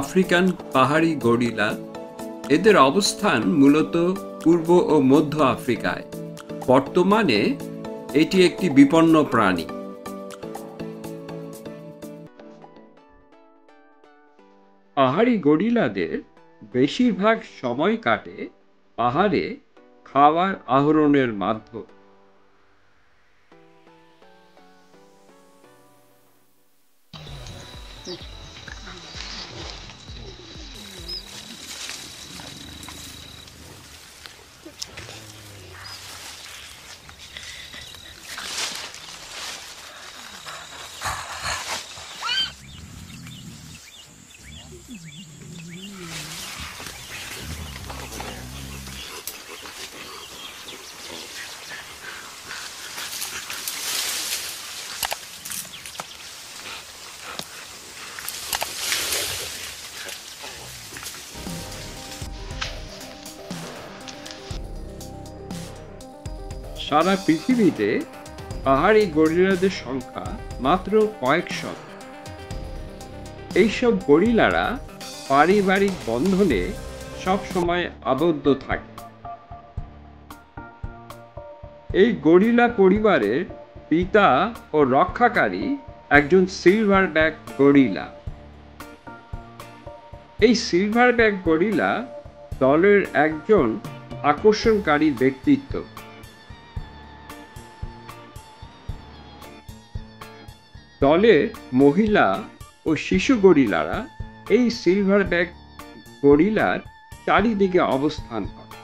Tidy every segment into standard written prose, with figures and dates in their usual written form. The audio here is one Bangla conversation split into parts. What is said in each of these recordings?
আফ্রিকান পাহাড়ি গরিলা এদের অবস্থান মূলত পূর্ব ও মধ্য আফ্রিকায়। বর্তমানে এটি একটি বিপন্ন প্রাণী। পাহাড়ি গরিলাদের বেশিরভাগ সময় কাটে পাহাড়ে খাবার আহরণের মাধ্যমে। সারা পৃথিবীতে পাহাড়ি গরিলাদের সংখ্যা মাত্র কয়েকশো। এইসব গরিলারা পারিবারিক বন্ধনে সবসময় আবদ্ধ থাকে। এই গরিলা পরিবারের পিতা ও রক্ষাকারী একজন সিলভারব্যাক গরিলা। এই সিলভারব্যাক গরিলা দলের একজন আকর্ষণকারী ব্যক্তিত্ব। দলের মহিলা ও শিশু গরিলারা এই সিলভারব্যাক গরিলার চারিদিকে অবস্থান করে।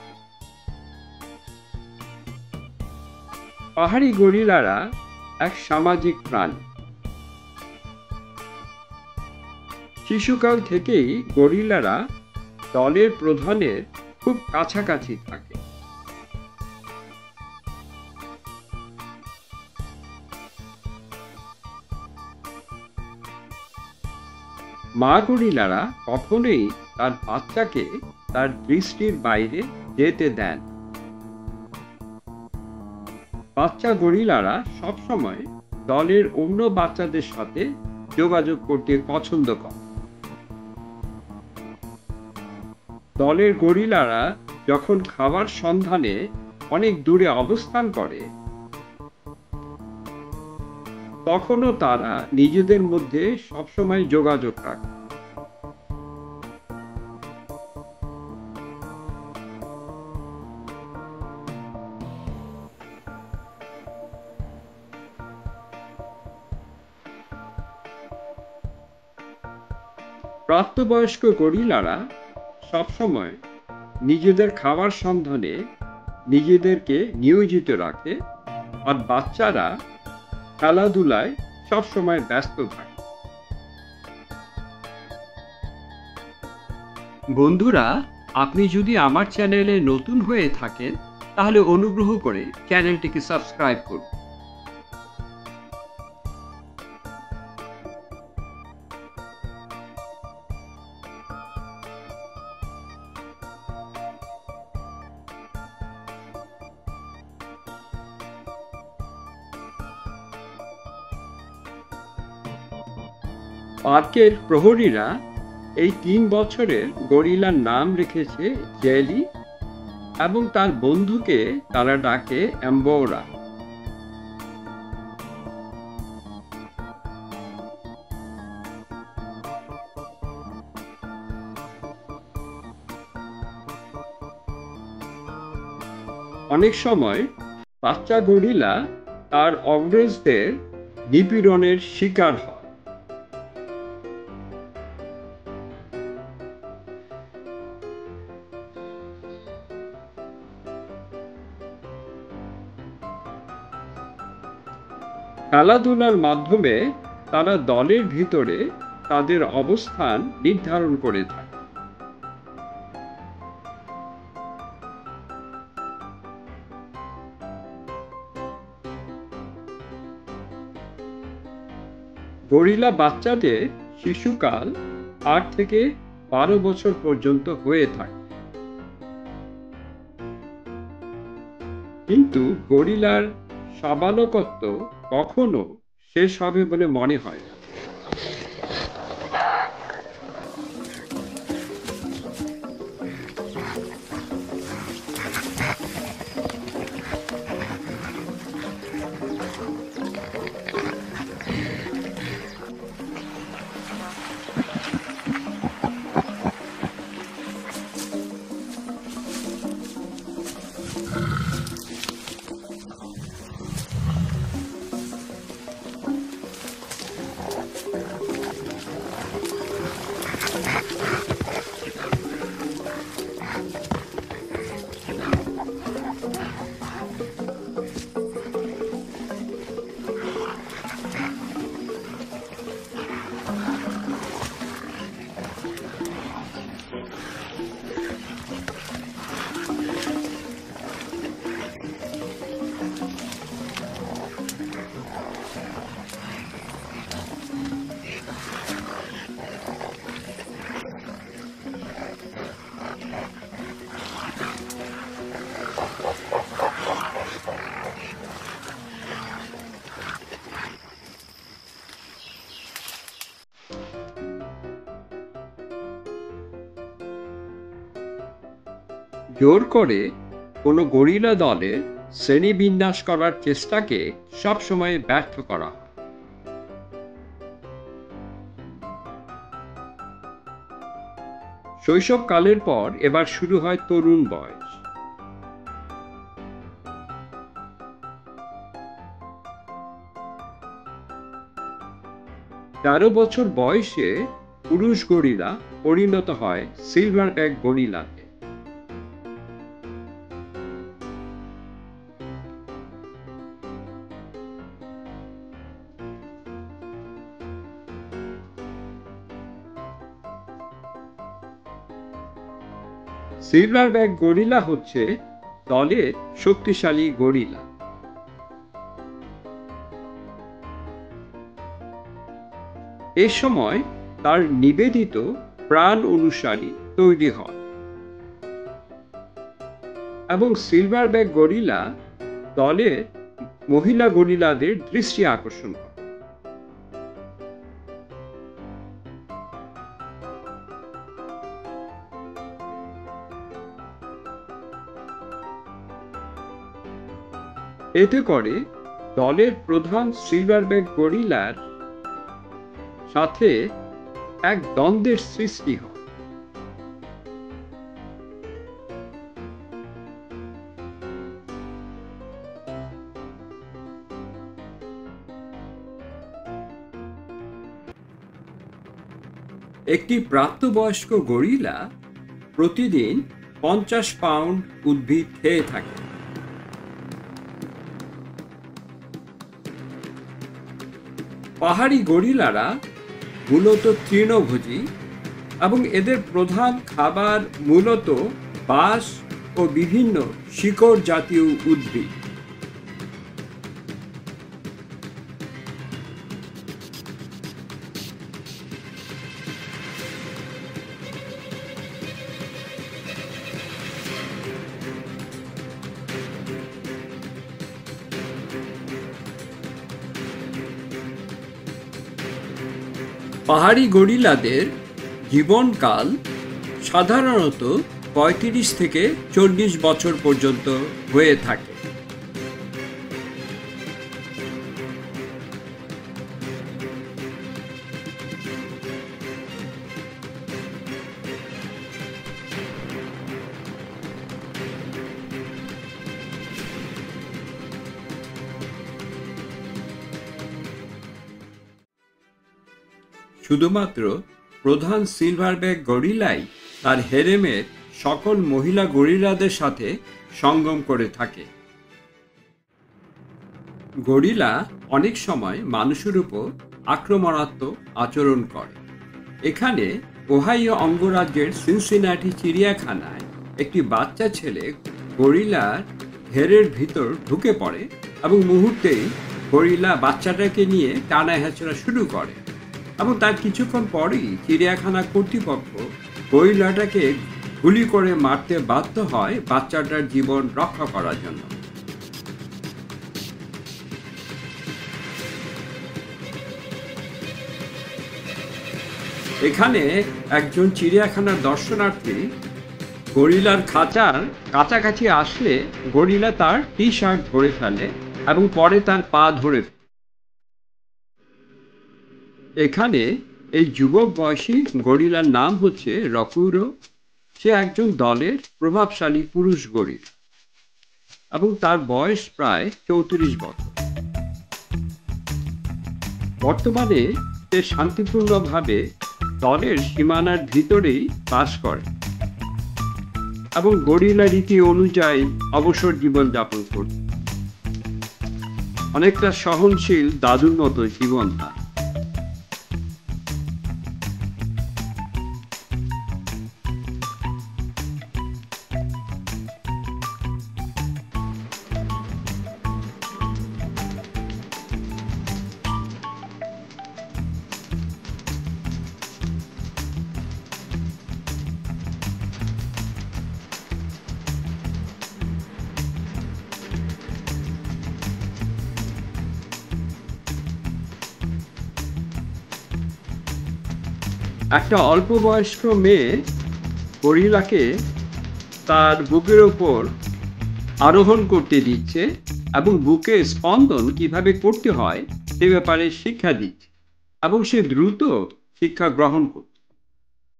পাহাড়ি গরিলারা এক সামাজিক প্রাণী। শিশুকাল থেকেই গরিলারা দলের প্রধানের খুব কাছাকাছি থাকে। মা গরিলারা কখনোই তার বাচ্চাকে তার দৃষ্টির বাইরে যেতে দেন। বাচ্চা গরিলারা সবসময় দলের অন্য বাচ্চাদের সাথে যোগাযোগ করতে পছন্দ করে। দলের গরিলারা যখন খাবার সন্ধানে অনেক দূরে অবস্থান করে, তখনও তারা নিজেদের মধ্যে সবসময় যোগাযোগ রাখে। প্রাপ্তবয়স্ক গরিলারা সবসময় নিজেদের খাবার সন্ধানে নিজেদেরকে নিয়োজিত রাখে, আর বাচ্চারা খেলাধুলায় সবসময় ব্যস্ত থাকে। বন্ধুরা, আপনি যদি আমার চ্যানেলে নতুন হয়ে থাকেন তাহলে অনুগ্রহ করে চ্যানেলটিকে সাবস্ক্রাইব করুন। পার্কের প্রহরীরা এই 3 বছরের গরিলার নাম রেখেছে জেলি, এবং তার বন্ধুকে তারা ডাকে এম্বোরা। অনেক সময় বাচ্চা গরিলা তার অগ্রজদের নিপীড়নের শিকার হয়। খেলাধুলার মাধ্যমে তারা দলের ভিতরে তাদের অবস্থান নির্ধারণ করে থাকে। গরিলা বাচ্চাদের শিশুকাল 8 থেকে 12 বছর পর্যন্ত হয়ে থাকে, কিন্তু গরিলার সাবালকত্ব কখনো শেষ হবে বলে মনে হয় না। জোর করে কোনো গরিলা দলের শ্রেণীবিন্যাস করার চেষ্টাকে সবসময় ব্যর্থ করা হয়। শৈশবকালের পর এবার শুরু হয় তরুণ বয়স। তেরো বছর বয়সে পুরুষ গরিলা পরিণত হয় সিলভারব্যাক গরিলাতে। সিলভারব্যাক গরিলা হচ্ছে দলের শক্তিশালী গরিলা। এ সময় তার নিবেদিত প্রাণ অনুসারী তৈরি হয় এবং সিলভারব্যাক গরিলা দলের মহিলা গরিলাদের দৃষ্টি আকর্ষণ করে। এতে করে দলের প্রধান সিলভারব্যাক গরিলার সাথে এক দ্বন্দ্বের সৃষ্টি হয়। একটি প্রাপ্তবয়স্ক গরিলা প্রতিদিন 50 পাউন্ড উদ্ভিদ খেয়ে থাকে। পাহাড়ি গরিলারা মূলত তৃণভোজী এবং এদের প্রধান খাবার মূলত বাঁশ ও বিভিন্ন শিকড় জাতীয় উদ্ভিদ। পাহাড়ি গরিলাদের জীবনকাল সাধারণত 35 থেকে 40 বছর পর্যন্ত হয়ে থাকে। শুধুমাত্র প্রধান সিলভারব্যাক গরিলাই তার হেরেমের সকল মহিলা গরিলাদের সাথে সঙ্গম করে থাকে। গরিলা অনেক সময় মানুষের উপর আক্রমণাত্মক আচরণ করে। এখানে ওহাইও অঙ্গরাজ্যের সিনসিনাটি চিড়িয়াখানায় একটি বাচ্চা ছেলে গরিলার ঘেরের ভিতর ঢুকে পড়ে এবং মুহূর্তেই গরিলা বাচ্চাটাকে নিয়ে টানা হেঁচড়া শুরু করে এবং তার কিছুক্ষণ পরেই চিড়িয়াখানা কর্তৃপক্ষ গরিলাটাকে গুলি করে মারতে বাধ্য হয় বাচ্চাটার জীবন রক্ষা করার জন্য। এখানে একজন চিড়িয়াখানার দর্শনার্থী গরিলার খাঁচার কাছাকাছি আসলে গরিলা তার টি শার্ট ধরে ফেলে এবং পরে তার পা ধরে ফেলে। এখানে এই যুবক বয়সী গরিলার নাম হচ্ছে রকুরো। সে একজন দলের প্রভাবশালী পুরুষ গরিলা এবং তার বয়স প্রায় 34 বছর। বর্তমানে সে শান্তিপূর্ণভাবে দলের সীমানার ভিতরেই বাস করে এবং গরিলা রীতি অনুযায়ী অবসর জীবন যাপন করে। অনেকটা সহনশীল দাদুর মতো জীবন তার। একটা অল্প বয়স্ক মেয়ে গরিলাকে তার বুকের ওপর আরোহণ করতে দিচ্ছে এবং বুকে স্পন্দন কিভাবে করতে হয় সে ব্যাপারে শিক্ষা দিচ্ছে এবং সে দ্রুত শিক্ষা গ্রহণ করছে।